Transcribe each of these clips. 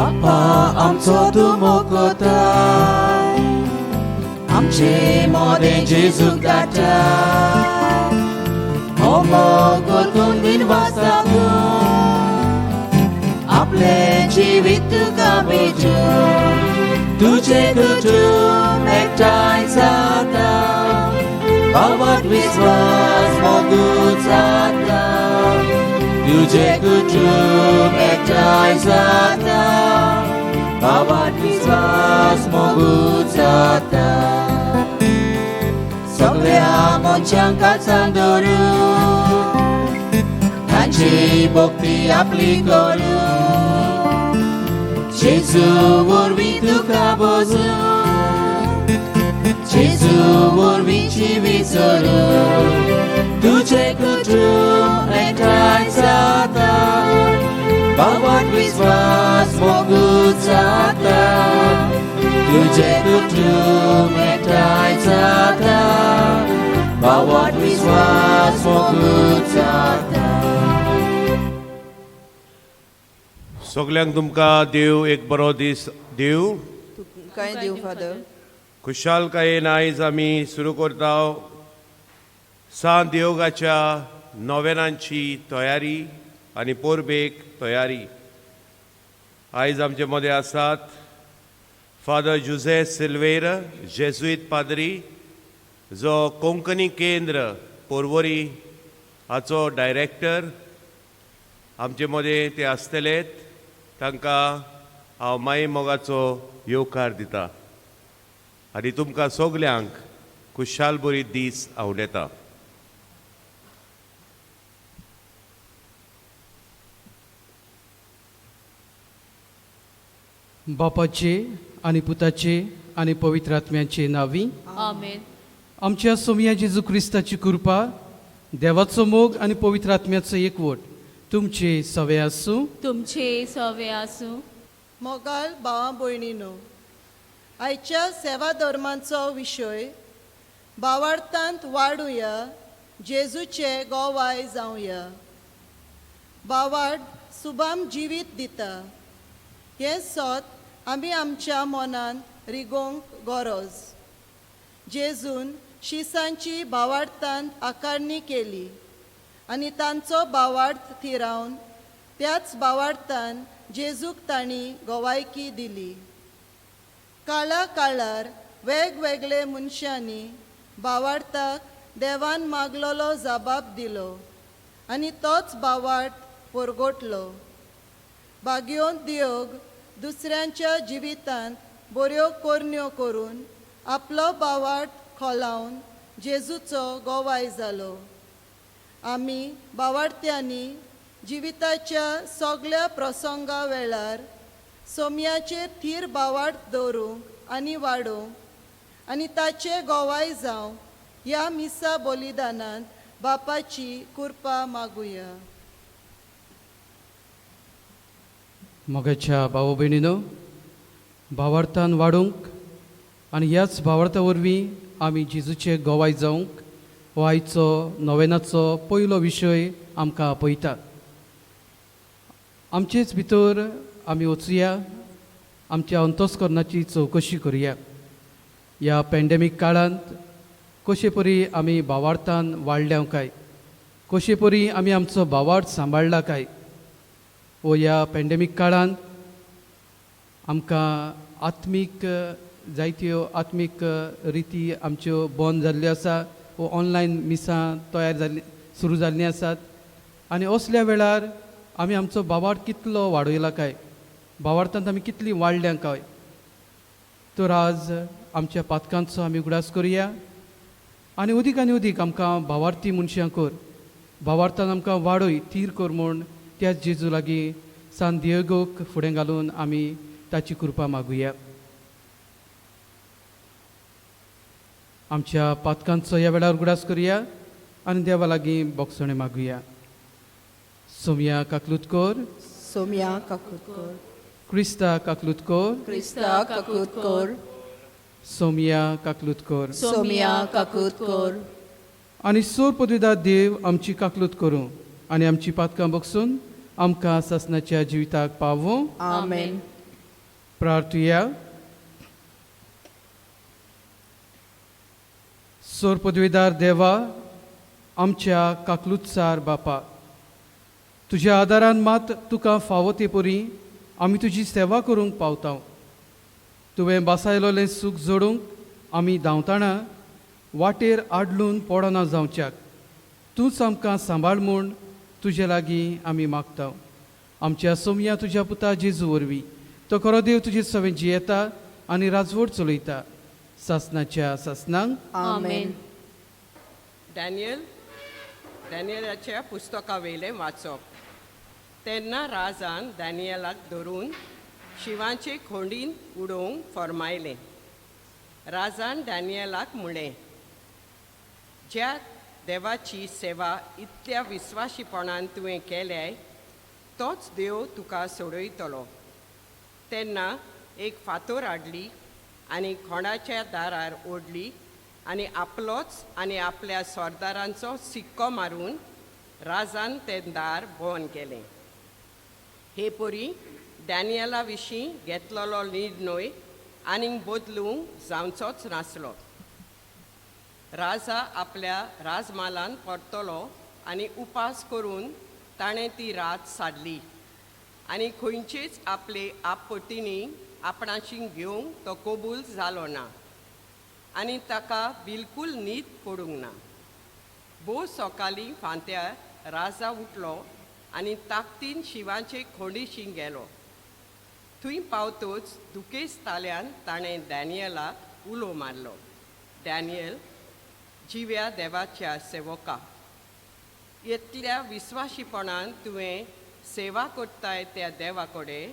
बाप्पा आमचो तूं मोगोताय, आमचे मोदें जेजूक धाडटा, हो मोगोतून बीन वाचून आपले जिवीत तुका भेटून तुझे कुटुंब एकठांय जाता, भावात विश्वास मोगूत जाता, तुझे कुटुंब एकठांय जाता, भावात विश्वास मोगूत जाता. सगळ्या मनशांक काळजांत धरून तांची भक्ती आपली करून जेजू वरवीं तुका बसून जेजू वरवीं जिवीत चलून तुझे कुटुंब एकठांय जाता, भावात विश्वास मोगूत जाता, तुझे कुटुंब एकठांय जाता, भावात विश्वास मोगूत जाता. सगल्यांक तुमकां देव एक बरो दीस दिव. तुमकांय दिव फादर. खुशालकायेन आयज आमी सुरू करता सांत देवगाच्या नोवेनांची तयारी आनी पोरबेक तयारी. आयज आमचे मदें आसात फादर जुझे सिल्वेरा, जेजुईत पाद्री, जो कोंकणी केंद्र पोरवोरी हाचो डायरेक्टर. आमचे मदें ते आसतलेत, तांकां हांव माई मोगाचो येवकार दिता आनी तुमकां सगल्यांक खुशाल बरी दीस आवडेता. बापाचे आनी पुताचे आनी पवित्र आत्म्याचे नांवी आमेन. आमच्या सोमया जेजू क्रिस्ताची कृपा, देवाचो मोग आनी पवित्र आत्म्याचो एकवट तुमचे सवे आसूं. तुमचे सवे आसूं. मोगाल भावां भयणीनो, आयच्या सेवा धर्मांचो विशय भावार्थांत वाडुया, जेजूचे गोवाय जावया. भावार्थ सुबाम जिवीत दिता, हें सोत आमी आमच्या मनान रिगोवंक गरज. जेजून शिसांची भावार्थांत आकारणी केली आनी तांचो भावार्थ थिरावन त्याच भावार्थान जेजूक तांणी गोवायकी दिली. काळा काळार वेगवेगळे मनशांनी भावार्थाक देवान मागलोलो जबाब दिलो आनी तोच भावार्थ परगोटलो. भाग्योन देव दुसऱ्यांच्या जिवितांत बऱ्यो कोरण्यो करून आपलो भावार्थ खोलावन जेजूचो गोवाय जालो. आमी भावार्थ्यांनी जिविताच्या सगळ्या प्रसंगा वेळार सोमयाचेर थीर भावार्थ दवरूंक आनी वाडोवंक आनी ताचे गोवाय जावं ह्या मिसा बलिदानांत बापाची कृपा मागुया. मोगाच्या भाव भयणीनो, भावार्थान वाडूंक आनी ह्याच भावार्था वरवीं आमी जेजूचे गोवाय जावंक हो आयचो नोवेनाचो पयलो विशय आमकां आपयता. आमचेच भितर आमी वचुया, आमच्या अंतस्करणाची चवकशी करुया. ह्या पॅन्डेमीक काळांत कशे परी आमी भावार्थान वाडल्या काय, कशे परी आमी आमचो भावार्थ सांबाळला काय. वो ह्या पॅन्डेमीक काळांत आमकां आत्मीक जायत्यो आत्मीक रिती आमच्यो बंद जाल्ल्यो आसा. वो ऑनलायन मिसां तयार जाल्ली सुरू जाल्लीं आसात आनी असल्या वेळार आमी आमचो भावार्थ कितलो वाडयला काय, भावार्थांत आमी कितलीं वाडल्या काय. तर आज आमच्या पातकांचो आमी उगडास करुया आनी अदीक आमकां भावार्थी मनशां कर, भावार्थान आमकां वाडय, थीर कर म्हूण त्याच जेजू लागीं सान दिएगोक फुडें घालून आमी ताची कृपा मागुया. आमच्या पातकांचो ह्या वेळार उगडास करुया आनी देवा लागीं बोगसणे मागुया. सोमया काकलूत कर, सोमया काकूत कर. क्रिस्ता काकलूत कर, क्रिस्ता काकूत कर. सोमया काकलूत कर. सोमया काकूत कर. आनी सोर पदवीदार देव आमची काकलूत करूं आनी आमची पातकां बगसून आमकां सासणाच्या जिविताक पावूं. आमेन. प्रार्थुया. सोर पदवीदार देवा, आमच्या काकलुत्सार बापा, तुज्या आदारान मात तुका फावो ते परी आमी तुजी सेवा करूंक पावता. तुवें बासायलोलें सूख जोडूंक आमी धांवताना वाटेर आडलून पडना जावच्याक तूंच आमकां सांबाळ म्हूण तुजे लागीं आमी मागता. आमच्या सोमया तुज्या पुता जेजू वरवीं तो खरो देव तुजे सवें जियेता आनी राजवट चलयता सासनाच्या सासनांक. आमेन. डॅनियलाच्या पुस्तका वयलें वाचप. तेन्ना राजान डॅनियलाक धरून शिवाचे खोंडीन उडोवंक फर्मायलें. राजान डॅनियलाक म्हणलें, ज्या देवाची सेवा इतल्या विस्वाशीपणान तुवें केल्या तोच देव तुका सोडयतलो. तेन्ना एक फातर हाडली आनी खोंडाच्या दारार ओडली आनी आपलोच आनी आपल्या सरदारांचो सिक्को मारून राजान तें दार बंद केलें. हे परी डॅनियला विशीं घेतलेलो निर्णय आनीक बदलूंक जावचोच नासलो. राजा आपल्या राजमालान परतलो आनी उपास करून ताणें ती रात सारली आनी खंयचेच आपले आपपटींनी आपणाशी घेवंक तो कबूल जालो ना आनी ताका बिलकूल न्हीद पडूंक ना. भोव सकाळीं फांत्यार राजा उठलो आनी ताकतीन शिवाचे खोंडीशी गेलो. थंय पावतच दुखेस्ताल्यान ताणें डॅनियलाक उलो मारलो. डॅनियल, जिव्या देवाच्या सेवका, इतल्या विस्वाशीपणान तुवें सेवा करताय त्या देवा कडेन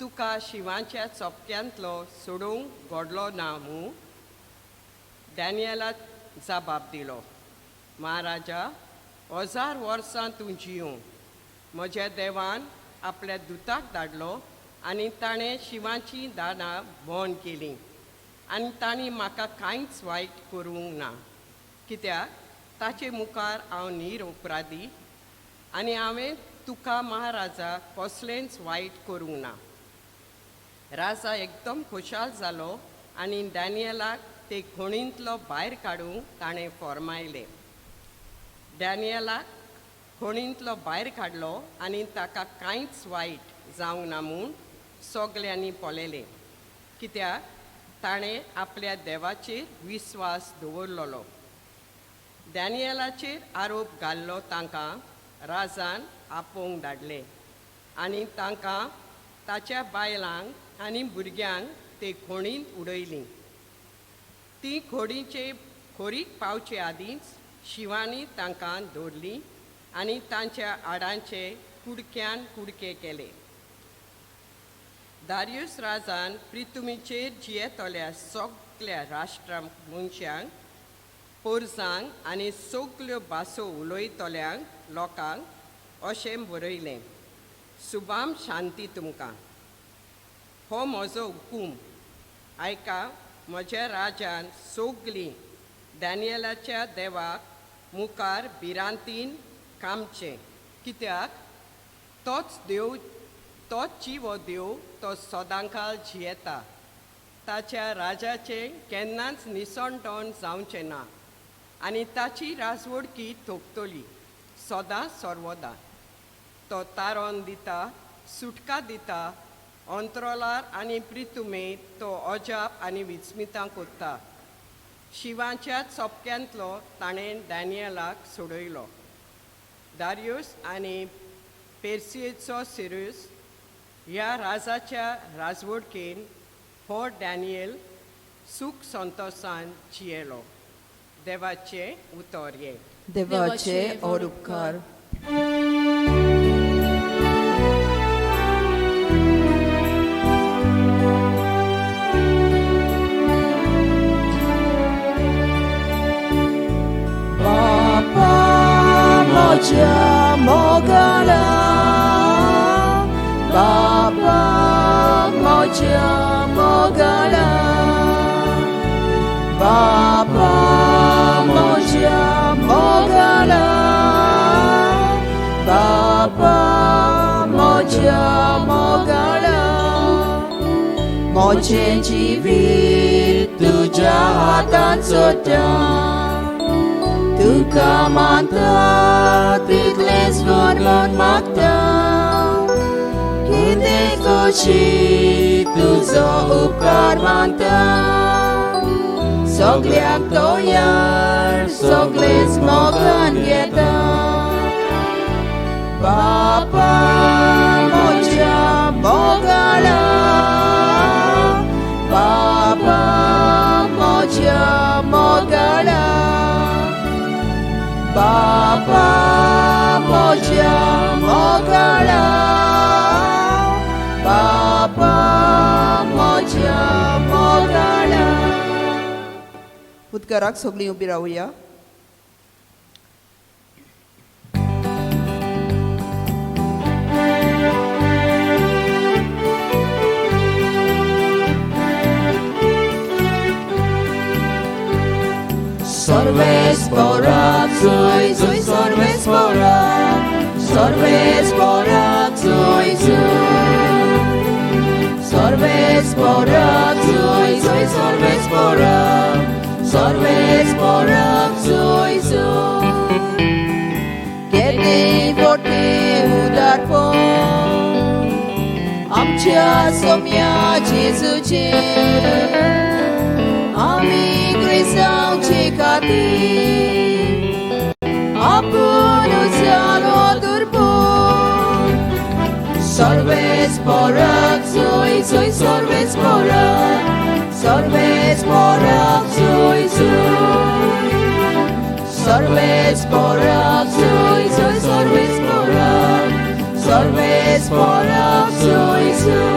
तुका शिवाच्या चोपक्यांतलो सोडूंक घडलो ना मूं? डॅनियला जबाब दिलो, महाराजा, 1000 वर्सां तूं जियों. म्हज्या देवान आपल्या दुताक धाडलो आनी ताणें शिवाची दारां बंद केलीं आनी तांणी म्हाका कांयच वायट करूंक ना. कित्याक ताचे मुखार हांव निरपराधी आनी हांवें तुका महाराजा कसलेंच वायट करूंक ना. राजा एकदम खुशाल जालो आनी डॅनियलाक ते खोणींतलो भायर काडूंक ताणें फर्मायलें. डॅनियलाक खोणींतलो भायर काडलो आनी ताका कांयच वायट जावंक ना म्हूण सगल्यांनी पळयलें, कित्याक ताणें आपल्या देवाचेर विस्वास दवरलोलो. डॅनियलाचेर आरोप घाल्लो तांकां राजान आपोवंक धाडले आनी तांकां ताच्या बायलांक आनी भुरग्यांक ते खोणींत उडयलीं. ती खोडीचे खोरीक पावचे आदींच शिवानी तांकां दवरलीं आनी तांच्या आडांचे कुडक्यान कुडके केले. दारियुस राजान प्रिथुमीचेर जियेतल्या सगळ्या राष्ट्रां मनशांक, पोरसांक आनी सगल्यो भासो उलयतल्यांक लोकांक अशें बरयलें, सुभाम शांती तुमकां. हो म्हजो हुकूम आयका. म्हज्या राजान सगलीं डॅनियलाच्या देवाक मुखार भिरांतीन कामचें, कित्याक तोच जिवो देव तो सदांकाळ जियेता. ताच्या राजाचें केन्नाच निसणटोण जावचें ना आनी ताची राजवडकी थोपतली सदां सर्वदा. तो तारोन दिता, सुटका दिता, अंतरोलार आनी प्रिथुमेंत तो अजाप आनी विस्मितां कोत्ता. शिवाच्या चोपक्यांतलो ताणें डॅनियलाक सोडयलो. दारियुस आनी पेर्सियेचो सिरूस ह्या राजाच्या राजवडकेन हो डॅनियल सूख संतोषान जियेलो. देवाचे उतर ये. देवाचे और उपकार. बापा म्हज्या मोगाला, बापा म्हज्या मोगाला, बापा म्हज्या मोगाला, बापा म्हज्या मोगाला. मोचे जिवीत तुझ्या हातान सोडटा तुका मानता तितलेंच गोडगोड मागता कितें कशी तुजो उपकार मानता सगळ्याक तोयार सगळेच मोगान घेता बापा म्हज्या मोगाळा बापा म्हज्या मोगाळा बापा म्हज्या मोगाळा बापा म्हज्या मोगाळा उद्गाराक सगळीं उबी रावया. Sorves porak zoi zoi sorves porak zoi zoi sorves porak zoi zoi sorves porak zoi zoi Kete bote udarpon amcia somia Jezuche Ami Cristo cati Apunu zalo durbun Sorves porak zoi zoi sorves porak zoi zoi Sorves porak zoi zoi sorves porak zoi zoi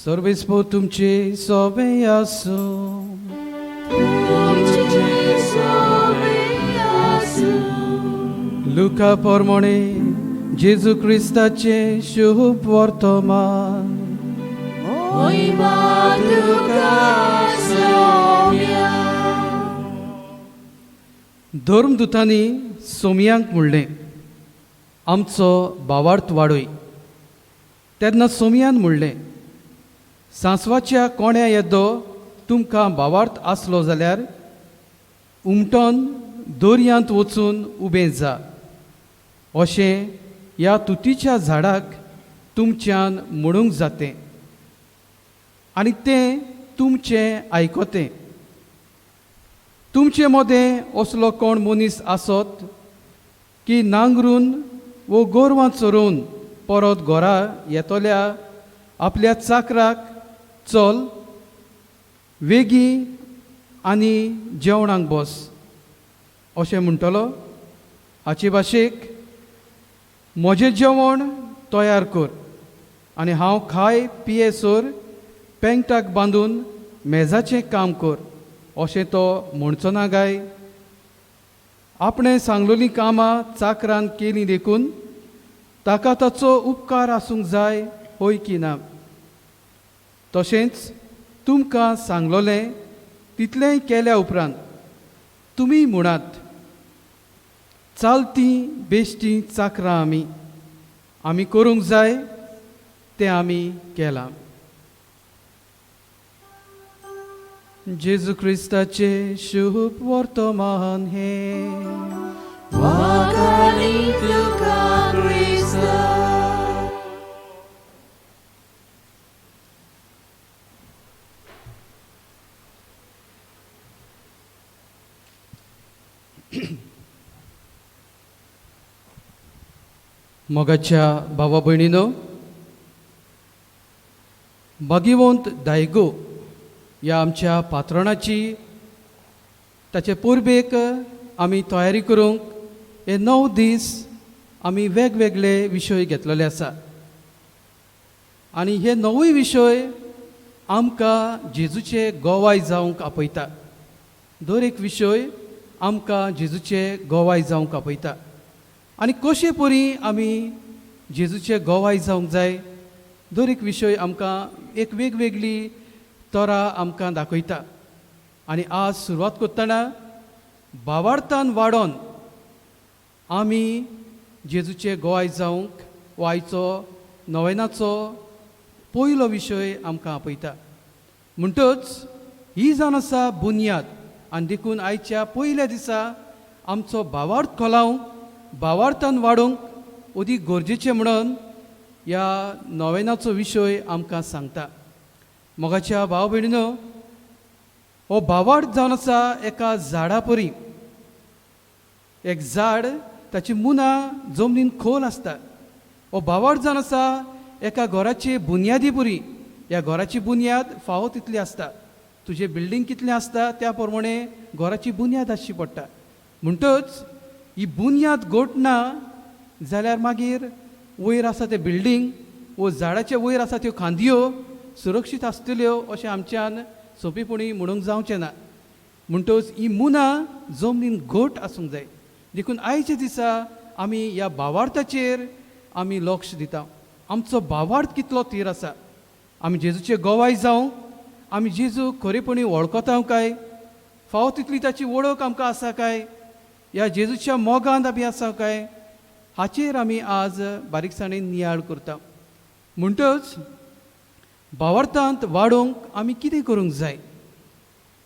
सर्वेस्पो तुमचे सोबे आसू Luca पोरमोणे जेजू क्रिस्ताचे शुभ वर्तमान धर्मदूतांनी सोमयांक म्हणलें आमचो भावार्थ वाडय तेन्ना सोमयान म्हणलें सांसवाच्या कोण्या येदो तुमकां भावार्थ आसलो जाल्यार उमटोन दर्यांत वचून उबें जा अशें ह्या तुतीच्या झाडाक तुमच्यान म्हणूंक जातें आनी तें तुमचें आयकोतें तुमचे मदें असलो कोण मनीस आसत की नांगरून वो गोरवां चरोवन परत घरा येतल्या आपल्या चाकराक चल वेगी आनी जेवणाक बस अशें म्हणटलो हाचे भाशेक म्हजें जेवण तयार कर आनी हांव खाय पियेसोर पेंगटाक बांदून मेजाचें काम कर अशें तो म्हणचो ना काय आपणें सांगलोलीं कामां चाकरान केलीं देखून ताका ताचो उपकार आसूंक जाय होय की ना तशेंच तुमकां सांगलोलें तितलेंय केल्या उपरांत तुमी म्हणात चालतीं बेश्टीं चाकरां आमी करूंक जाय तें आमी केलां जेजू क्रिस्ताचे शुभ वर्तमान हे Wakalit Luka Krista मोगाच्या भावा भयणीनो भाग्यवंत दायगो ह्या आमच्या पात्राणाची ताचे पुर्बेक आमी तयारी करूंक हे 9 दीस आमी वेगवेगळे विशय घेतलेले आसा आनी हे 9 विशय आमकां जेजूचे गोवाय जावंक आपयता दर एक विशय आमकां जेजूचे गोवाय जावंक आपयता आनी कशे परी आमी जेजूचे गोवाय जावंक जाय दर एक विशय आमकां एक वेगवेगळी तरा आमकां दाखयता आनी आज सुरवात करतना भावार्थान वाडोन आमी जेजूचे गोवाय जावंक हो आयचो नोवेनाचो पयलो विशय आमकां आपयता. म्हणटच ही जावन आसा बुनयाद. आनी देखून आयच्या पयल्या दिसा आमचो भावार्थ खोलावंक, भावार्थान वाडोवंक अदीक गरजेचें म्हणून ह्या नोवेनाचो विशय आमकां सांगता. मोगाच्या भाव भयणीनो, हो भावार्थ जावन आसा एका झाडा परी. एक झाड, ताची मुनां जमनीन खोल आसता. हो भावार्थ जावन आसा एका घराची बुनयादी परी. ह्या घराची बुनयाद फावो तितली आसता. तुजें बिल्डींग कितलें आसता त्या प्रमाणे घराची बुनयाद आसची पडटा. म्हणटच ही बुनयाद घोटना जाल्यार मागीर वयर आसा तें बिल्डींग वो झाडाच्या वयर आसा त्यो खांदयो सुरक्षीत आसतल्यो अशें आमच्यान सोंपेपणी म्हणूंक जावचें ना. म्हणटच ही मुनां जमनीन घोट आसूंक जाय. देखून आयच्या दिसा आमी ह्या भावार्थाचेर आमी लक्ष दिता. आमचो भावार्थ कितलो थीर आसा. आमी जेजूचे गोवाय जावं, आमी जेजू खरेपणी वळखता काय, फावो तितली ताची वळख आमकां आसा काय, ह्या जेजूच्या मोगांत आमी आसा काय, हाचेर आमी आज बारीकसाणेन नियाळ करता. म्हणटच भावार्थांत वाडोवंक आमी कितें करूंक जाय.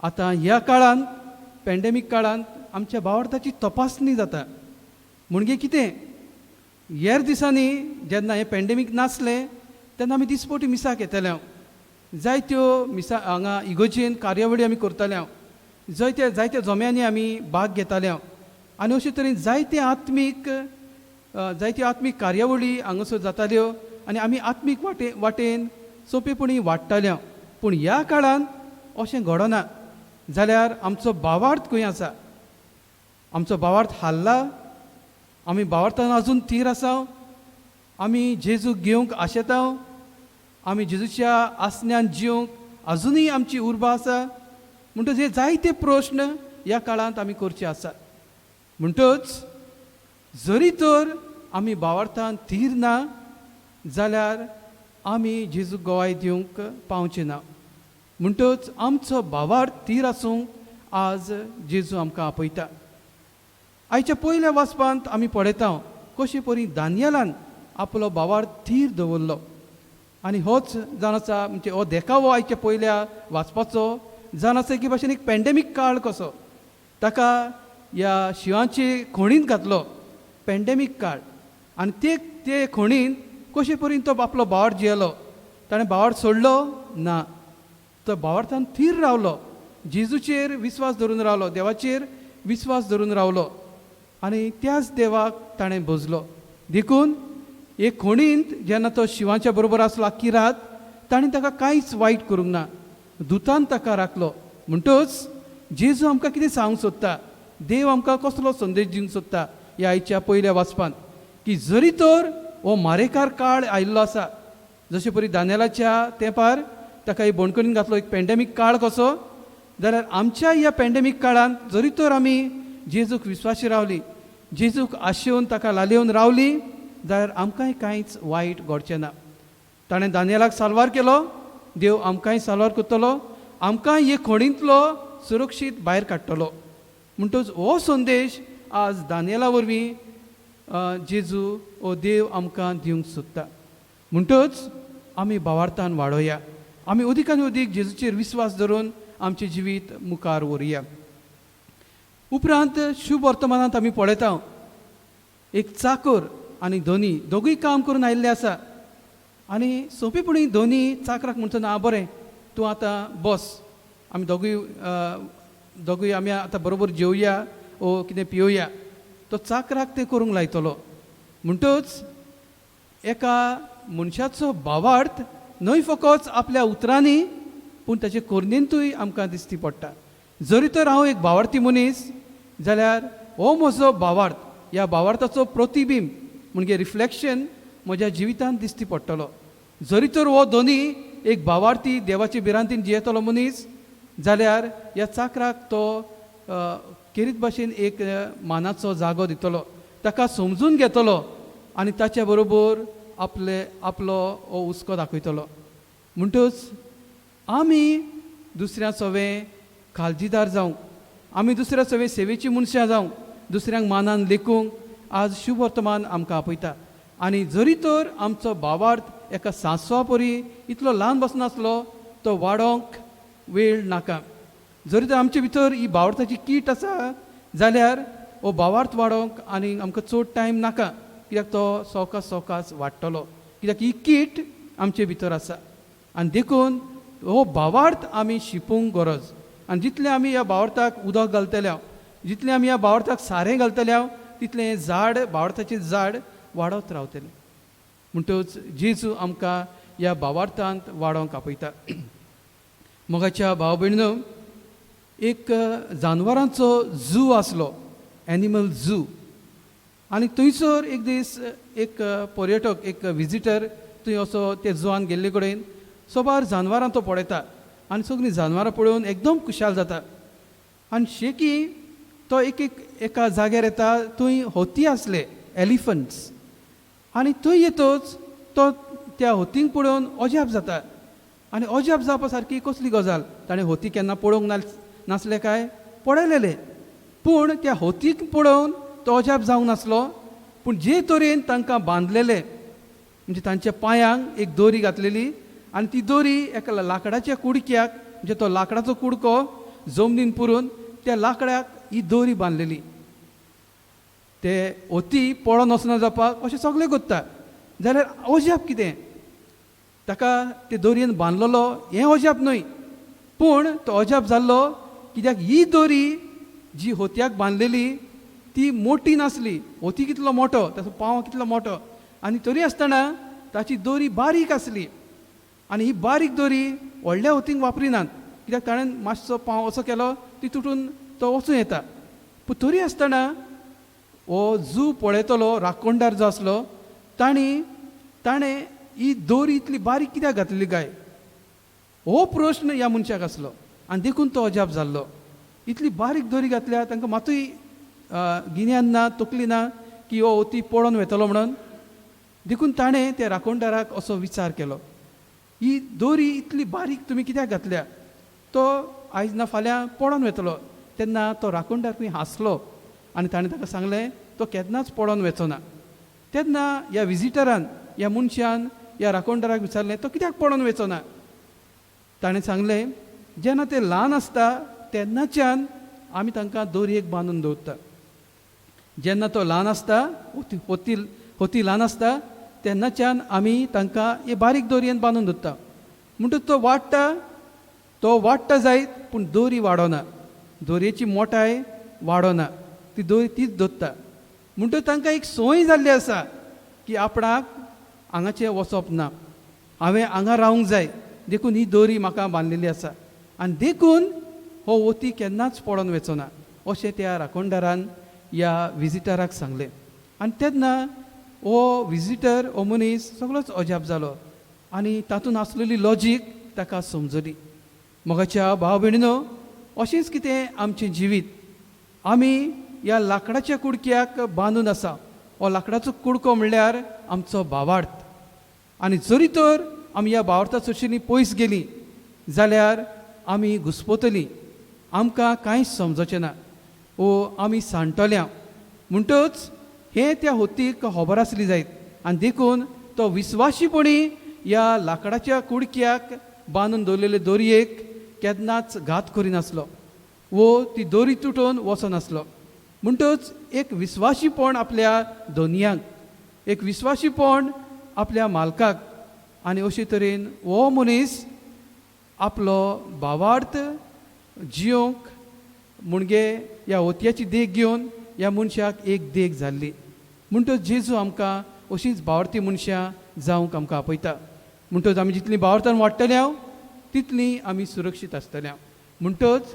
आतां ह्या काळांत, पॅन्डेमीक काळांत आमच्या भावार्थाची तपासणी जाता. म्हणजे कितें, हेर दिसांनी जेन्ना हें पॅन्डेमीक नासलें तेन्ना आमी दिसपटी मिसाक येताले. जायत्यो मिसा हांगा इगोजेन कार्यावळी आमी करताले. जायत्या जम्यांनी आमी भाग घेताले. आनी अशे तरेन जायत्यो आत्मीक कार्यावळी हांगासर जाताल्यो आनी आमी आत्मीक वाटेन सोंपेपणी वाडटाल्यो. पूण ह्या काळांत अशें घडना. जाल्यार आमचो भावार्थ खंय आसा. आमचो भावार्थ हाल्ला. आमी भावार्थान आजून थीर आसा. आमी जेजूक घेवंक आशेता. आमी जेजूच्या आसण्यान जिवंक आजुनूय आमची उर्बा आसा. म्हणटच हे जायते प्रश्न ह्या काळांत आमी करचे आसा. म्हणटच जरी तर आमी भावार्थान थीर ना जाल्यार आमी जेजूक गोवाय दिवंक पावचे ना. म्हणटच आमचो भावार्थ थीर आसूंक आज जेजू आमकां आपयता. आयच्या पयल्या वाचपांत आमी पळयता कशे परी दानियेलान आपलो भावार्थ थीर दवरलो. आनी होच जावन आसा म्हणजे हो देखावो आयच्या पयल्या वाचपाचो जावन आसा की भाशेन एक पॅन्डेमीक काळ कसो. ताका ह्या शिवाची खोणींत घातलो. पॅन्डेमीक काळ. आनी ते खोणींत कशे परीन तो आपलो भावार्थ जियेलो. ताणें भावार्थ सोडलो ना. तो भावार्थान थीर रावलो. जेजूचेर विस्वास धरून रावलो. देवाचेर विस्वास धरून रावलो. आनी त्याच देवाक ताणें भोजलो. देखून एक खोणींत जेन्ना तो शिवाच्या बरोबर आसलो आख्खी रात, ताणें ताका कांयच वायट करूंक ना. दुतान ताका राखलो. म्हणटच जेजू आमकां कितें सांगूंक सोदता, देव आमकां कसलो संदेश दिवंक सोदता ह्या आयच्या पयल्या वाचपांत, की जरी तर हो मारेकार काळ आयिल्लो आसा, जशे परी दानियेलाच्या तेंपार ताका ही बंदखणींत घातलो एक पॅन्डेमीक काळ कसो, जाल्यार आमच्या ह्या पॅन्डेमीक काळांत जरी तर आमी जेजूक विस्वाशी रावली, जेजूक आशेवन ताका लालयेवन रावली, जाल्यार आमकांय कांयच वायट घडचें ना. ताणें दानियेलाक साल्वार केलो. देव आमकांय साल्वार करतलो. आमकांय हे खोणींतलो सुरक्षीत भायर काडटलो. म्हणटच हो संदेश आज दानियेला वरवीं जेजू हो देव आमकां दिवंक सोदता. म्हणटच आमी भावार्थान वाडोया. आमी अदीकान अदीक जेजूचेर विस्वास धरून आमचें जिवीत मुखार व्हरया. उपरांत शुभ वर्तमानांत आमी पळयता एक चाकर आनी धोनी दोगूय काम करून आयिल्ले आसा. आनी सोंपेपणी धोनी चाकराक म्हणटा ना बरें तूं आतां बस, आमी दोगूय आमी आतां बरोबर जेवया ओ कितें पिवया. तो चाकराक तें करूंक लायतलो. म्हणटच एका मनशाचो भावार्थ न्हय फकत आपल्या उतरांनी पूण ताचे कोरनेंतूय आमकां दिसती पडटा. जरी तर हांव एक भावार्थी मनीस जाल्यार हो म्हजो भावार्थ, ह्या भावार्थाचो प्रतिबिंब म्हणजे रिफ्लेक्शन म्हज्या जिवितांत दिसती पडटलो. जरी तर हो दोनी एक भावार्थी देवाचे भिरांतीन जियेतलो मनीस जाल्यार ह्या चाकराक तो केरीत भाशेन एक मानाचो जागो दितलो, ताका समजून घेतलो आनी ताच्या बरोबर आपलो हो हुस्को दाखयतलो. म्हणटच आमी दुसऱ्या सवें काळजीदार जावंक, आमी दुसऱ्या सवें सेवेची मनशां जावंक, दुसऱ्यांक मानान लेखूंक आज शुभ वर्तमान आमकां आपयता. आनी जरी तर आमचो भावार्थ एका सांसवा परी इतलो ल्हान बसनासलो तो वाडोंक वेळ नाका. जरी तर आमचे भितर ही भावार्थाची कीट आसा जाल्यार हो भावार्थ वाडोवंक आनी आमकां चड टायम नाका, कित्याक तो सवकास सवकास वाडटलो, कित्याक ही कीट आमचे भितर आसा. आनी देखून हो भावार्थ आमी शिपूंक गरज. आनी जितले आमी ह्या भावार्थाक उदक घालतले, जितले आमी ह्या भावार्थाक सारें घालतले, तितलें झाड भावार्थाचें झाड वाडत रावतलें. म्हणटच जेजू आमकां ह्या भावार्थांत वाडोवंक आपयता. मोगाच्या भाव भयणीनो, एक जानवरांचो झू आसलो, एनिमल झू. आनी थंयसर एक दीस एक पर्यटक, एक विजिटर थंय असो ते झुआन गेल्ले कडेन सोबार जानवरां तो पळयता आनी सगळीं जानवरां पळोवन एकदम खुशाल जाता. आनी शेकी तो एका जाग्यार येता, थंय होती आसले, एलिफंट्स. आनी थंय येतच तो त्या होतींक पळोवन अजाप जाता. आनी अजाप जावपा सारकी कसली गजाल, ताणें होती केन्ना पळोवंक नासले काय, पळयलेले. पूण त्या होतीक पळोवन तो अजाप जावंक नासलो. पूण जे तरेन तांकां बांदलेले, म्हणजे तांच्या पांयांक एक दोरी घातलेली आनी ती दोरी एका लाकडाच्या कुडक्याक, म्हणजे तो लाकडाचो कुडको जमनीन पुरून त्या लाकड्याक ही दोरी बांदलेली. ते होती पळोवन वचना जावपाक अशें सगळें करता. जाल्यार अजाप कितें, ताका ते दोरयेन बांदलेलो हें अजाप न्हय, पूण तो अजाप जाल्लो कित्याक ही दोरी जी होत्याक बांदलेली ती मोठी नासली. होती कितलो मोठो, ताचो पांव कितलो मोठो, आनी तरी आसतना ताची दोरी बारीक आसली. आनी ही बारीक दोरी व्हडल्या होतींक वापरिनात, कित्याक ताणें मातसो पांव असो केलो ती तुटून तो वचूं येता. पूण तरी आसतना हो झू पळयतलो राखणदार जो आसलो, ताणें ही दोरी इतली बारीक कित्याक घातलेली काय, हो प्रश्न ह्या मनशाक आसलो. आनी देखून तो अजाप जाल्लो. इतली बारीक दोरी घातल्या, तांकां मातूय गिन्यान ना, तकली ना की हो होती पळोवन वेतलो म्हणून. देखून ताणें त्या राखणदाराक असो विचार केलो, ही दोरी इतली बारीक तुमी कित्याक घातल्या, तो आयज ना फाल्यां पळोवन वेतलो. तेन्ना तो राखणदार खंय हांसलो आनी ताणें ताका सांगलें तो केन्नाच पळोवन वेचना. तेन्ना ह्या विजिटरान, ह्या मनशान ह्या राखणदाराक विचारलें तो कित्याक पळोवन वेचना. ताणें सांगलें जेन्ना ते ल्हान आसता तेन्नाच्यान आमी तांकां दोरयेक बांदून दवरता. जेन्ना तो ल्हान आसता, होती ल्हान आसता तेन्नाच्यान आमी तांकां हे बारीक दोरयेन बांदून दवरता. म्हणटच तो वाडटा जायत, पूण दोरी वाडोना, दोरयेची मोठाय वाडोना, ती दोरी तीच दवरता. म्हणटच तांकां एक संवय जाल्ली आसा की आपणाक हांगाचें वचप ना, हांवें हांगा रावंक जाय, देखून ही दोरी म्हाका बांदलेली आसा. आनी देखून हो वती केन्नाच पळोवन वेचना, अशें त्या राखणदारान ह्या विजिटराक सांगलें. आनी तेन्ना हो विजिटर, हो मनीस सगळोच अजाप जालो आनी तातूंत आसलेली लॉजीक ताका समजली. मोगाच्या भाव भयणीनो, अशेंच कितें आमचें जिवीत. आमी ह्या लाकडाच्या कुडक्याक बांदून आसा. हो लाकडाचो कुडको म्हणल्यार आमचो भावार्थ. आनी जरी तर आमी ह्या भावार्था चडशीं पयस गेलीं जाल्यार आमी घुस्पतलीं, आमकां कांयच समजचें ना, वो आमी सांडटल्या. म्हणटच हें त्या होतीक खबर आसली जायत. आनी देखून तो विस्वाशीपणी ह्या लाकडाच्या कुडक्याक बांदून दवरलेले दोरयेक केन्नाच घात करिनासलो, वो ती दोरी तुटून वचनासलो. म्हणटच एक विस्वाशीपण आपल्या दोनयांक, एक विस्वाशीपण आपल्या मालकाक. आनी अशे तरेन हो मनीस आपलो भावार्थ जियोंक मुणगे ह्या होतयाची देख घेवन ह्या मनशाक एक देख जाल्ली. म्हणटच जेजू आमकां अशींच भावार्थी मनशां जावंक आमकां आपयता. म्हणटच आमी जितलीं भावार्थान वाडटल्या तितलीं आमी सुरक्षीत आसतल्या. म्हणटच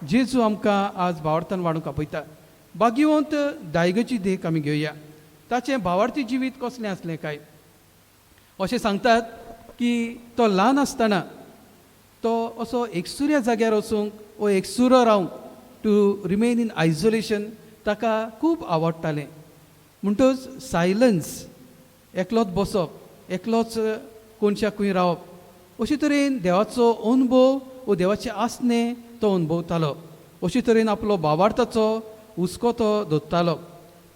जेजू आमकां आज भावार्थान वाडूंक आपयता. भाग्यवंत दायगची देख आमी घेवया. ताचें भावार्थी जिवीत कसलें आसलें काय. अशें सांगतात की तो ल्हान आसतना तो असो एकसुऱ्या जाग्यार वचूंक वो एकसुरो रावंक, टू रिमेन इन आयसोलेशन, ताका खूब आवडटालें. म्हणटच सायलन्स, एकलोच बसप, एकलोच कोणशाक खंय रावप, अशे तरेन देवाचो अनुभव वो देवाचे आसने तो अनुभवतालो. अशे तरेन आपलो भावार्थाचो हुस्को तो दवरतालो.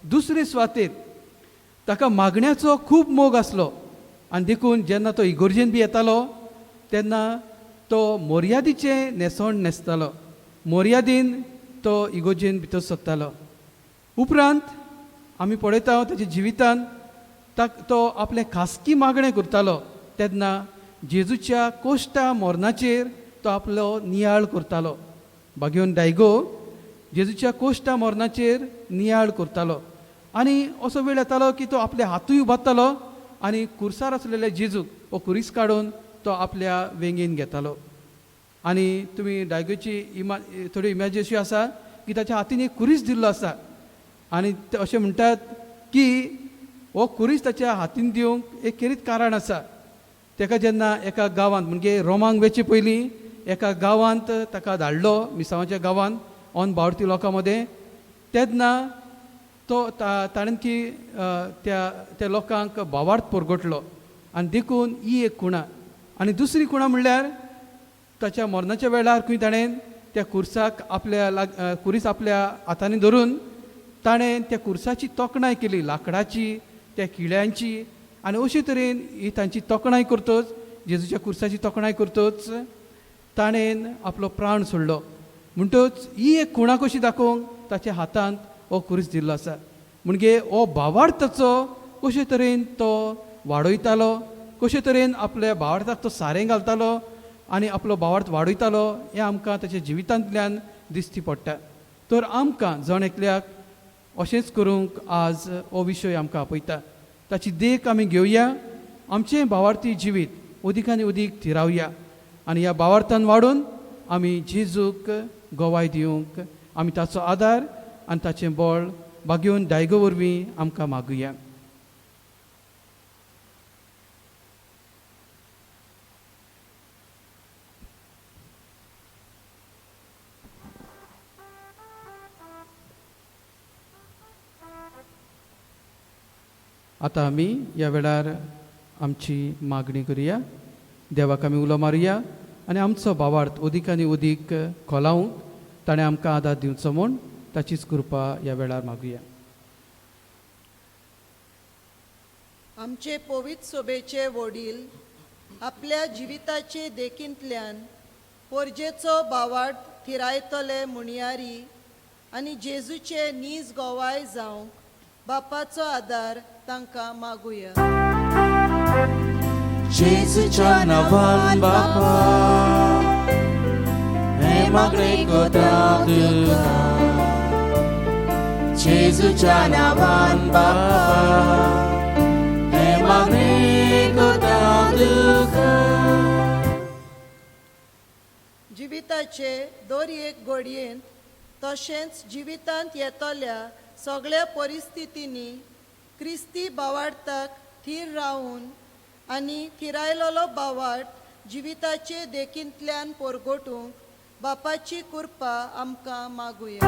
दुसरे सुवातेर ताका मागण्याचो खूब मोग आसलो. आनी देखून जेन्ना तो इगोर्जेन बी येतालो तेन्ना तो मोर्यादेचें न्हेसोण न्हेसतालो, मोर्यादेन तो इगोर्जेन भितर सरतालो. उपरांत आमी पळयता ताच्या जिवितान तो आपलें खासगी मागणें करतालो तेन्ना जेजूच्या कोश्टा मरणाचेर तो आपलो नियाळ करतालो. भाग्योन डायगो जेजूच्या कोश्टा मरणाचेर नियाळ करतालो. आनी असो वेळ येतालो की तो आपले हातूय उबारतालो आनी कुर्सार आसलेले जेजूक हो कुरीस काडून तो आपल्या वेंगेन घेतालो. आनी तुमी डायगोची थोडी इमेज अशी आसा की ताच्या हातीन एक कुरीस दिल्लो आसा आनी ते अशें म्हणटात की हो कुरीस ताच्या हातीन दिवंक एक खेरीत कारण आसा. ताका जेन्ना एका गांवांत म्हणजे रोमांक वेचे पयलीं एका गांवांत ताका धाडलो मिसावाच्या गांवांत ऑन बावडती लोकां मदें, तेन्ना तो ताणें की त्या लोकांक भावार्थ परगटलो. आनी देखून ही एक खुणा. आनी दुसरी खुणा म्हणल्यार ताच्या मरणाच्या वेळार खंय ताणें त्या कुर्साक कुरीस आपल्या हातांनी धरून ताणें त्या कुर्साची तोखणाय केली, लाकडाची, त्या किळ्यांची. आनी अशे तरेन ही तांची तोखणाय करतोच, जेजूच्या कुर्साची तोखणाय करतोच ताणें आपलो प्राण सोडलो. म्हणटच ही एक खुणा कशी दाखोवंक ताच्या हातांत हो कुरीस दिल्लो आसा. म्हणजे हो भावार्थ ताचो कशे तरेन तो वाडयतालो, कशे तरेन आपल्या भावार्थाक तो सारें घालतालो आनी आपलो भावार्थ वाडयतालो हें आमकां ताच्या जिवितांतल्यान दिश्टी पडटा. तर आमकां जण एकल्याक अशेंच करूंक आज हो विशय आमकां आपयता. ताची देख आमी घेवया, आमचें भावार्थी जिवीत अदीक आनी अदीक थिरावया आनी ह्या भावार्थान वाडून आमी जेजूक गोवाय दिवंक आमी ताचो आदार आनी ताचें बळ भाग्योन डायगो वरवीं आमकां मागुया. आतां आमी ह्या वेळार आमची मागणी करुया, देवाक आमी उलो मारुया आनी आमचो भावार्थ अदीक आनी अदीक खोलावंक ताणें आमकां आदार दिवचो म्हूण ताचीच कृपा ह्या वेळार मागुया. आमचे पवित्र सोबेचे वडील आपल्या जिविताचे देखींतल्यान पोरजेचो भावार्थ थिरायतले मुणयारी आनी जेजूचे नीज गोवाय जावंक बापाचो आदार तांकां मागुया. जेजूच्या नांवान बापा हे मागणे करता तुका. जेजूच्या नांवान बापा हे मागणे करता तुका. जिविताचे दर एक घडयेंत तशेंच जिवितांत येतल्या सगळ्या परिस्थितींनी क्रिस्ती भावार्थाक थीर रावून आनी थिरायलोलो भावार्थ जिविताचे देखींतल्यान परगटूंक बापाची कृपा आमकां मागुया.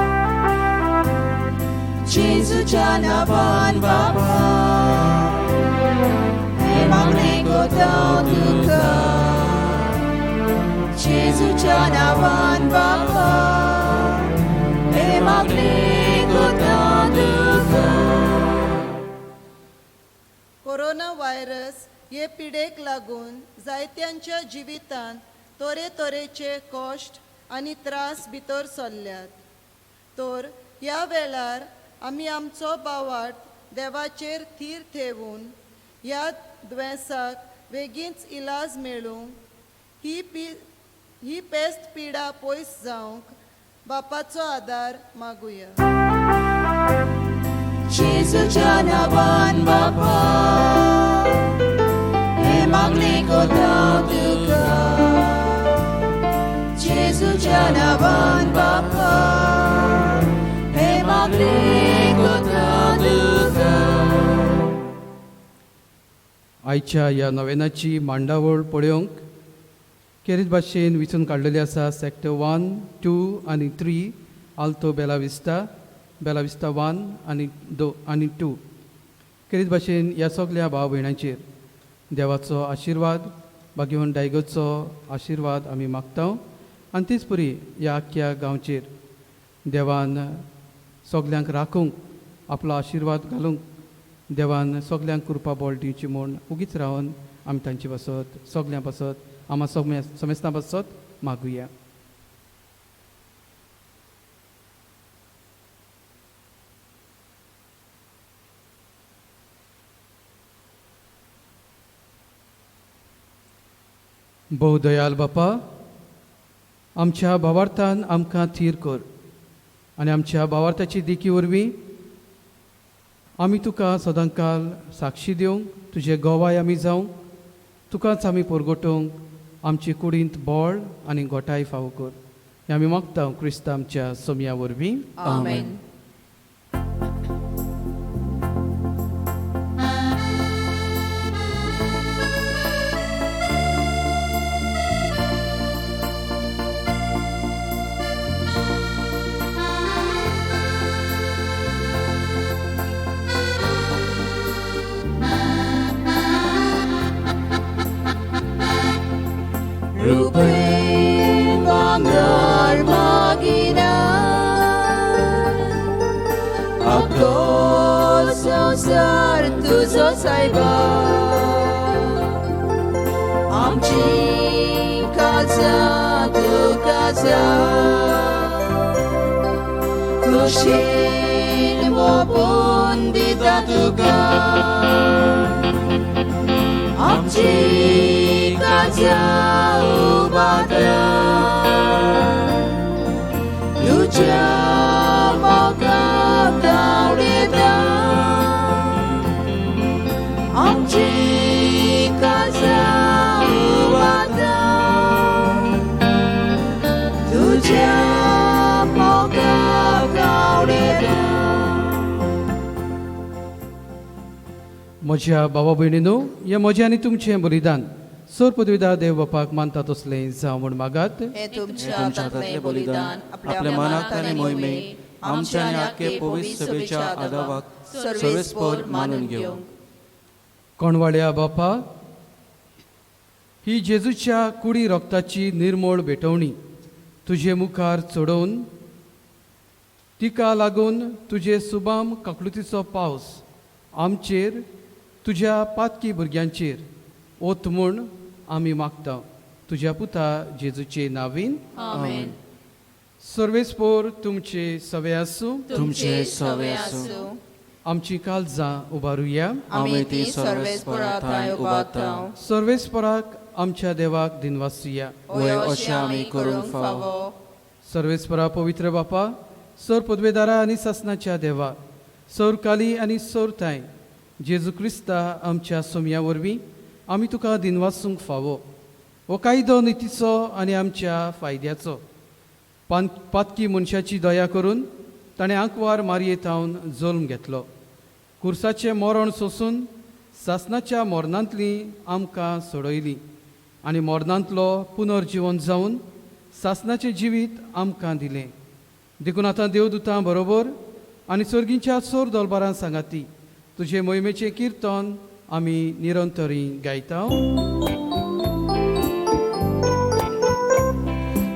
जेजूच्या नांवान बापा हे मागणे करता तुका. जेजूच्या नांवान बापा हे मागणे करता तुका. कोरोना व्हायरस हे पिडेक लागून जायत्यांच्या जिवितांत तरेतरेचे कश्ट आनी त्रास भितर सरल्यात. तर ह्या वेळार आमी आमचो भावार्थ देवाचेर थीर ठेवून ह्या दुयेंसाक बेगीनच इलाज मेळूंक ही पेस्त पिडा पयस जावंक बापाचो आदार मागुया. जेजूच्या नांवान बापा हे मागणे करता तुका. जेजूच्या नांवान बापा हे मागणे करता तुका. आयच्या ह्या नोवेनाची मांडावळ पळोवंक खेरीत भाशेन विचून काडलेली आसा. सॅक्टर 1, 2 आनी 3 आल्तो बेला विस्ता 1 आनी 2. खेरीत भाशेन ह्या सगळ्या भाव भयणांचेर देवाचो आशिर्वाद, भाग्यवान डायगोचो आशिर्वाद आमी मागता आनी तीच परी ह्या आख्या गांवचेर देवान सगल्यांक राखूंक आपलो आशिर्वाद घालूंक देवान सगल्यांक कृपा बोळ दिवची म्हूण उगीच रावन आमी तांचे पासत सगल्या पासत आम्हा समेस्तां पासत मागुया. भोव दयाल बापा, आमच्या भावार्थान आमकां थीर कर आनी आमच्या भावार्थाची देखी वरवीं आमी तुका सदांकाल साक्षी दिवंक तुजे गोवाय आमी जावंक तुकाच आमी परगटोवंक आमचे कुडींत बोळ आनी गोठाय फावो कर. हें आमी मागता क्रिस्ता आमच्या सोम्या वरवीं. आमेन. Rupin bangal maginan Ako संसार तुझो सायबा आमची काळजां तुका खुशीन मोपून दिता तुका आमची काळजां उबारता तुझ्या मोगाक आवडटा आमची काळजां उबारता तुझ्या मोगाक आवडटा. म्हज्या भावा भयणीनो, हें म्हजें आनी तुमचें बलिदान सर पदवीदार देव बापाक मानता तसलें जावं म्हूण मागात. हे तुमच्या हातांतलें बलिदान आपल्या मनाक आनी मोहिमे आमच्या आनी आख्खे पवित्र सभेच्या आदावाक सर्वेस्पर मानून घेवंक. कोणवाड्या बापा, ही जेजूच्या कुडी रोगताची निर्मळ भेटवणी तुजे मुखार चडोवन तिका लागून तुजे सुबाम काकलुतीचो पावस आमचेर तुज्या पातकी भुरग्यांचेर ओत म्हूण आमी मागता तुज्या पुता जेजूचे नांवीन. आमेन. सर्वेस्पोर तुमचे सवे आसूं. तुमचे सवे आसूं. आमची काळजां उबारुया. आमी ती सर्वेस्परांत उबारतांव. सर्वेस्पराक आमच्या देवाक दिनवासुया. वय अशें आमी करूंक फावो. सर्वेस्परा पवित्र बापा, सर पदवेदारा आनी सासणाच्या देवा, सौर काली आनी सौर ताय जेजू क्रिस्ता आमच्या सोम्या वरवीं आमी तुका दिनवासूंक फावो. हो कायदो नितीचो आनी आमच्या फायद्याचो. पातकी मनशाची दया करून ताणें आंकवार मारयेतावन जल्म घेतलो. कुर्साचें मरण सोंसून सासणाच्या मरणांतली आमकां सोडयली आनी मरणांतलो पुनर्जीवन जावन सासणाचें जिवीत आमकां दिलें. देखून आतां देवदूतां बरोबर आनी सर्गींच्या चोर दलबारां सांगाती तुजे मोहिमेचें किर्तन आमी निरंतरी गायता.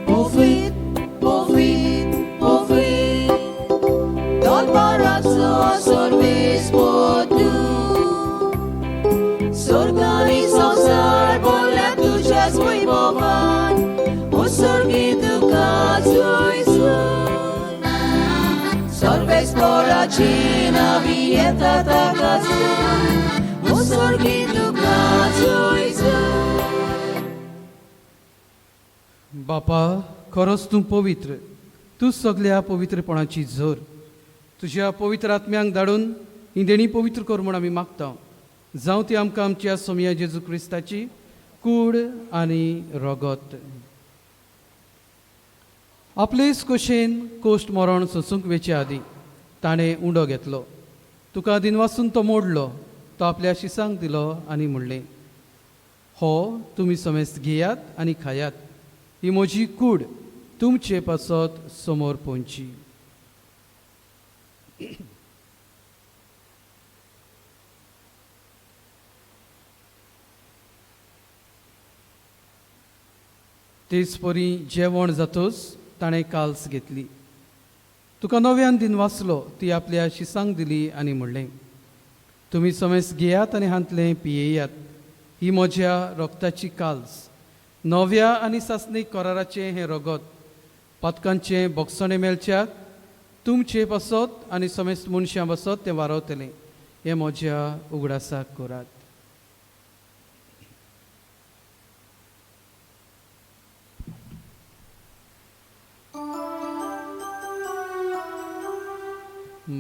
Povit, povit, povit, dolbaraco सर्वेस्पर तू. Sorgani संसार बोलल्या तुझ्याच वैभवान, उत्सर्गी तुका जोयसून. सर्वेस्पराची नावी येता ताकासून, उत्सर्गी तुका जोयसून. बापा, खरोच तूं पवित्र, तूं सगल्या पवित्रपणाची झर. तुज्या पवित्र आत्म्यांक धाडून ही देणी पवित्र कर म्हूण आमी मागता. जावं ती आमकां आमच्या सोम्या जेजू क्रिस्ताची कूड आनी रगत. आपलेच कशेन कोश्ट मरण सोंसूंक वेचे आदीं ताणें उंडो घेतलो. तुका दिनवासून तो मोडलो, तो आपल्या शिसांक दिलो आनी म्हणलें, हो तुमी समेस्त घेयात आनी खायात. ही म्हजी कूड तुमचे पासत समोर पोंची. तेच परी जेवण जातच ताणें काल्स घेतली. तुका नव्यान दिनवासलो ती आपल्या शिसांक दिली आनी म्हणलें, तुमी समेस्त घेयात आनी हांतलें पियेयात. ही म्हज्या रोगताची काल्स नव्या आनी सासणीक कराराचें हें रगत पथकांचें बोगसणें मेलच्याक तुमचे बसत आनी समेस्त मनशां बसत तें वारवतलें हें म्हज्या उगडासाक करात.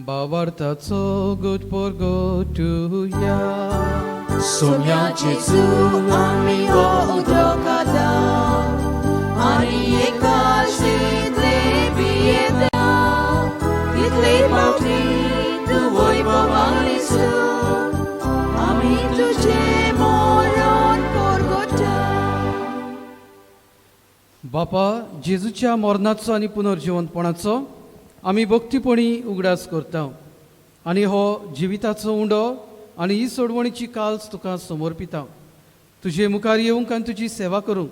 Bawartaco good porgo tuya. Somia Jesu ami go udokada. Ani ekashi trebieda. Title pauti tu voi bavalisu. Ami tuje moron porgota. बापा जेजूच्या मरणाचो आनी पुनर्जिवंतपणाचो आमी भक्तीपणी उगडास करता आनी हो जिविताचो उंडो आनी ही सोडवणीची काल्स तुका समर्पिता. तुजे मुखार येवंक आनी तुजी सेवा करूंक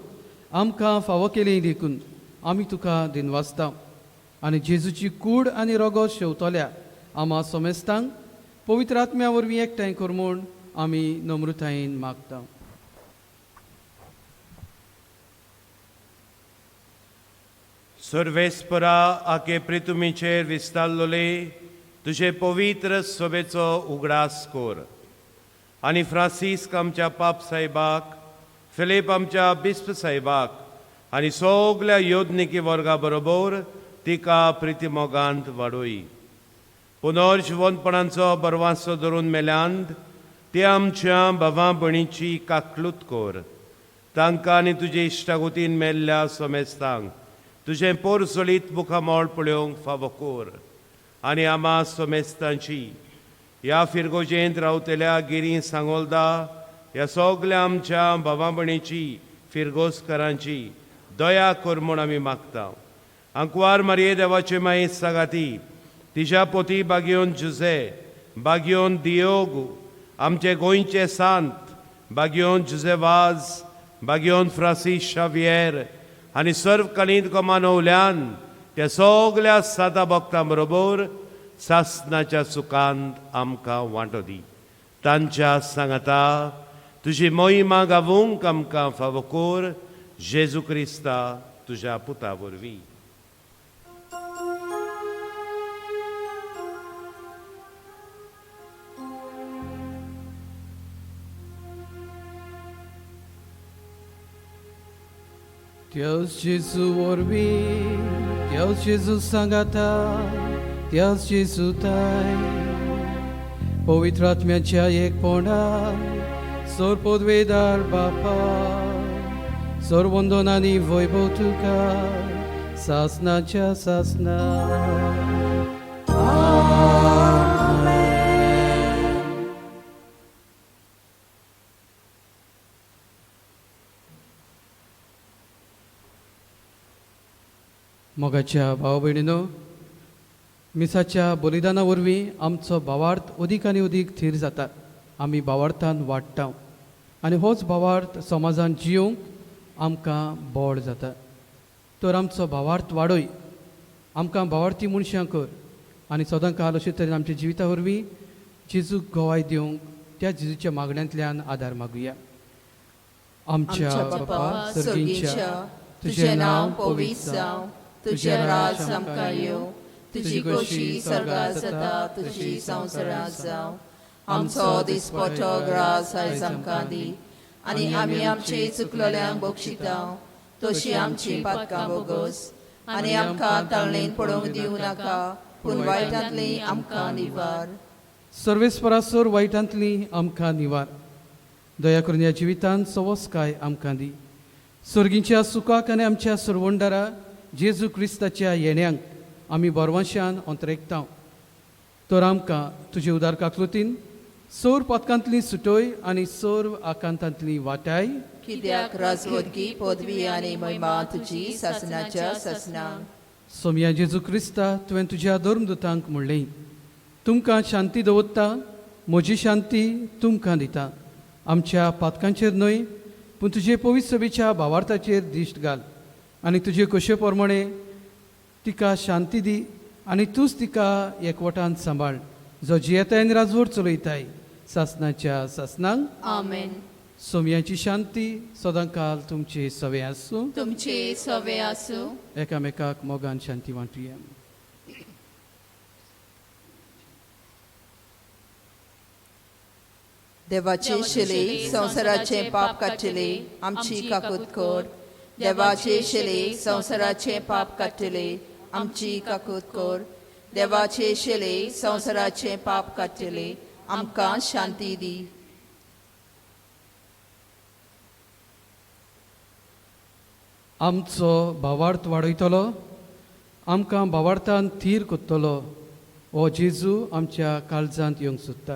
आमकां फावो केलें देखून आमी तुका दिनवासता आनी जेजूची कूड आनी रगत शेवतल्या आम्हा समेस्तांक पवित्र आत्म्या वरवीं एकठांय कर म्हूण आमी नम्रतायेन मागता. सर्वेस्परा आके प्रितुमीचेर विस्तारलोले तुजे पवित्र सोबेचो उगडास कोर आनी फ्रांसीस्क आमच्या पाप साहेबाक फिलीप आमच्या बिस्प साहेबाक आनी सगल्या योधनिकी वर्गा बरोबर तिका प्रितीमोगांत वाडोय. पुनर्जिवंतपणाचो बरवांसो धरून मेल्यांत ते आमच्या भावां भयणीची काकलूत कोर. तांकां आनी तुजे इश्टागोतीन मेल्ल्या समेस्तांक तुजें पोरसोलीत मुखामोळ पळोवंक फावो कोर आनी आम्हा समेस्तांची ह्या फिरगोजेंत रावतल्या गिरी सांगोलदा ह्या सगल्या आमच्या भावां भयणीची फिरगोसकारांची दया कर म्हूण आमी मागता. अंकवार मारये देवाचे माये सागाती तिच्या पोती बागयोन जुझे बागयोन दियोगू आमचे गोंयचे सांत बागयोन जुझेवाज बागयोन फ्रांसीस शावियर आनी सर्व कलींत गोमानवल्यान त्या सगल्या सादा भक्तां बरोबर सासणाच्या सुखांत आमकां वांटो दी. तांच्या सांगाता तुजी मोहिमा गावूंक आमकां फावो कोर जेजू क्रिस्ता तुज्या पुता वरवीं. Deus Jesus orbi, Deus Jesus sangata, Deus Jesus tai. पवित्र आत्म्याच्या एकपणा सोर पदवेदार बापा सोर वंदनानी वैभव तुका सासनाच्या सासना. मोगाच्या भाव भयणीनो मिसाच्या बलिदाना वरवीं आमचो भावार्थ अदीक आनी अदीक थीर जाता. आमी भावार्थान वाडटा आनी होच भावार्थ समाजान जियोंक आमकां बोड जाता. तर आमचो भावार्थ वाडय आमकां भावार्थी मनशां कर आनी सदां काल अशे तरेन आमच्या जिविता वरवीं जेजूक गोवाय दिवंक त्या जेजूच्या मागण्यांतल्यान आदार मागुया. आमच्या बापा सर्गीच्या तुझें नांव पवित्र जावं. तुझें राज आमकां येवं. तुजी कशी स्वर्गांत जाता तुजी संवसारांत जावं. आमचो दिसपटो ग्रास आयज आमकां दी आनी आमी आमचे चुकलोल्यांक बक्षिता तशी आमची पातकां बोगस आनी आमकां तळणेन पडोवंक दिवं नाका पूण वायटांतली आमकां निवार. सर्वेस्परासोर वायटांतली आमकां निवार. दया करून ह्या जिवितांत सवस्काय आमकां दी. सर्गीच्या सुखाक आनी आमच्या सर्वंडारा जेजू क्रिस्ताच्या येण्यांक आमी बरवाशान अंतरेकता. तर आमकां तुजे उदार काकलुतीन सोर पथकांतली सुटोय आनी सोर आकांतांतली वाटाय. कित्याक राजवडकी पदवी आनी महिमा तुजी सासनाच्या सासनांक. सोम्या जेजू क्रिस्ता तुवें तुज्या धर्मदुतांक म्हणलें तुमकां शांती दवरता म्हजी शांती तुमकां दिता. आमच्या पातकांचेर न्हय पूण तुजे पवित्र सभेच्या भावार्थाचेर दिश्ट घाल आनी तुजे कशे प्रमाणे तिका शांती दी आनी तूंच तिका एकवटान सांबाळ जो जियेताय आनी राजवट चलयताय सासनाच्या सासनांक. आमेन. सोमयाची शांती सदां काल तुमचे सवे आसूं. तुमचे सवे आसूं. एकामेकाक मोगान शांती वांटुया. देवाचे शिले संसाराचे पाप काटिले आमची काकूत कोर. देवाचे शिले संसाराचे पाप काटिले आमची काकूत कोर. देवाचे शिले संसाराचे पाप काटिले आमकां शांती दी. आमचो भावार्थ वाडयतलो, आमकां भावार्थान थीर कोत्तलो. हो जेजू आमच्या काळजांत येवंक सोदता.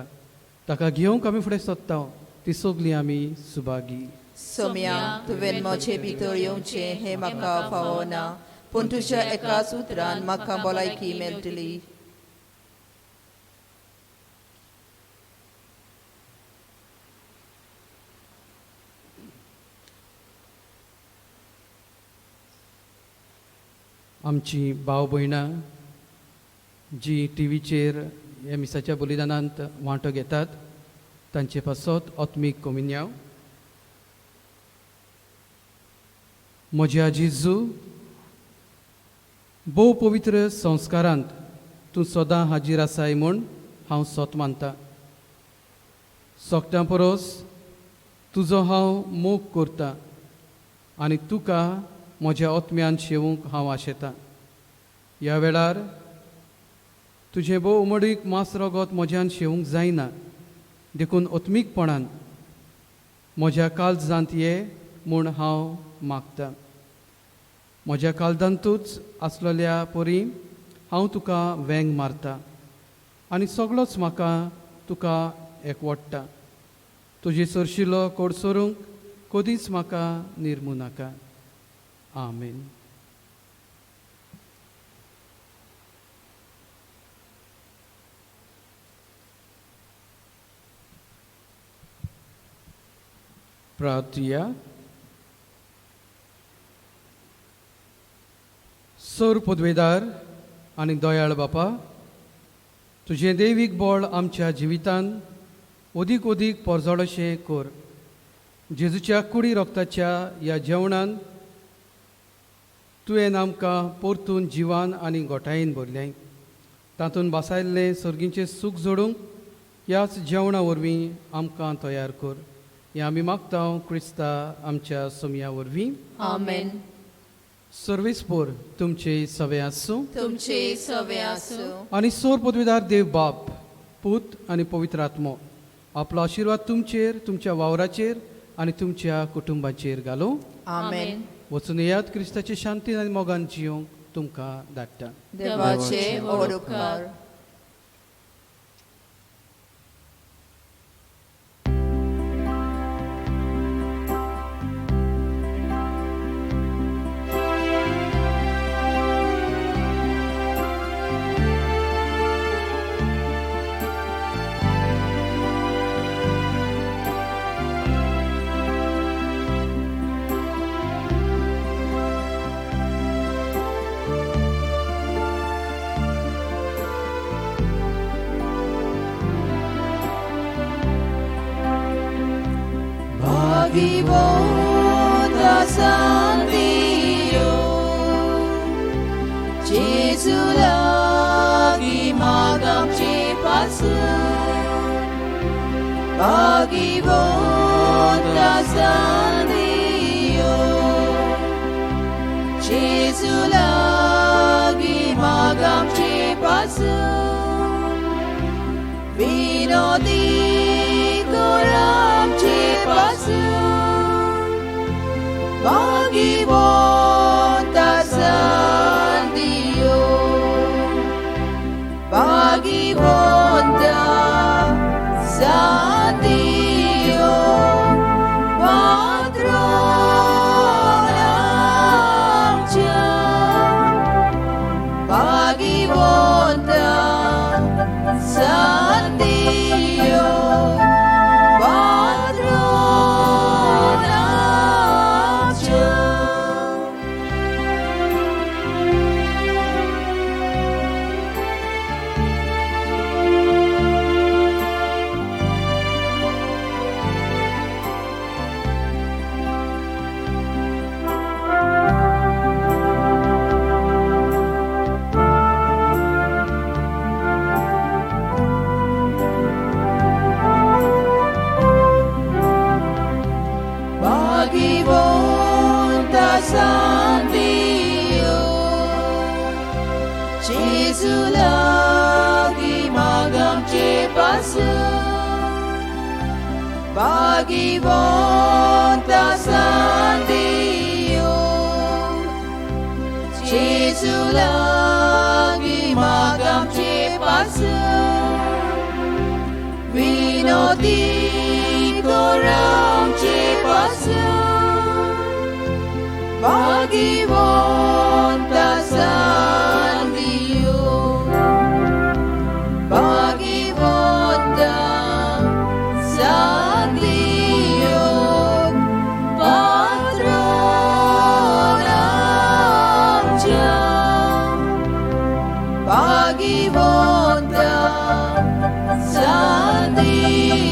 ताका घेवंक आमी फुडें सोदता. ती सगलीं आमी सुभागी. सोम्या तुवें म्हजे भितर येवचें हें म्हाका फावो ना, पूण तुज्या एकाच उतरान म्हाका भलायकी मेळटली. आमची भाव भयणां जी टीव्हीचेर ह्या मिसाच्या बलिदानांत वांटो घेतात तांचे पासत आत्मीक कोमिन्याव. म्हज्या जेजू, भोव पवित्र संस्कारांत तूं सदां हाजीर आसाय म्हूण हांव सोत मानतां. सोगट्यां परस तुजो हांव मोग करतां आनी तुका म्हज्या आत्म्यान शेवूंक हांव आशेतां. ह्या वेळार तुजें भोव उमडीक मास रगत म्हज्यान शेवूंक जायना, देखून आत्मीकपणान म्हज्या काळजांत ये म्हूण हांव मागतां. म्हज्या काळजांतूच आसलेल्या परी हांव तुका वेंग मारतां आनी सगळोच म्हाका तुका एकवडटा. तुजे सरशिलो कोड सोरूंक कधीच म्हाका निर्मू नाका. आमेन. प्रार्थया. सर पदवेदार आनी दयाळ बापा, तुजें दैवीक बळ आमच्या जिवितान ओदीक ओदीक पोरजोळशें कर. जेजूच्या कुडी रोगताच्या ह्या जेवणान तुवें आमकां परतून जिवान आनी गोठायेन भरलें. तातूंत बासायल्लें सर्गीचें सूख जोडूंक ह्याच जेवणा वरवीं आमकां तयार कर. हें आमी मागतां क्रिस्ता आमच्या सोम्या वरवीं. आमेन. सर्वेस्पोर तुमचे सवे आसूं. तुमचे सवे आसूं. आनी सोर पदवीदार देव बाप, पूत आनी पवित्र आत्मो आपलो आशिर्वाद तुमचेर, तुमच्या वावराचेर आनी तुमच्या कुटुंबाचेर घालूं. आमेन. वचून येयात क्रिस्ताचे शांतीन आनी मोगान जियोंक तुमकां धाडटा. देवाचे व्हड उपकार. Vivoda Sandio Gesù lagi magam cipasu Bagi Vivoda Sandio Gesù lagi magam cipasu Vino di koram cipasu Bagi Bonta San Dio Bagi Bonta San Dio Padronam Cia Bagi Bonta San Dio Jesu lagi magamche pasun Pag-ibon sa Diyo Jesu lagi magamche pasun Winoti korang che pasun Pag-ibon sa Diyo Pag-ibon sa Diyo Patron ang Diyos Pag-ibon sa Diyo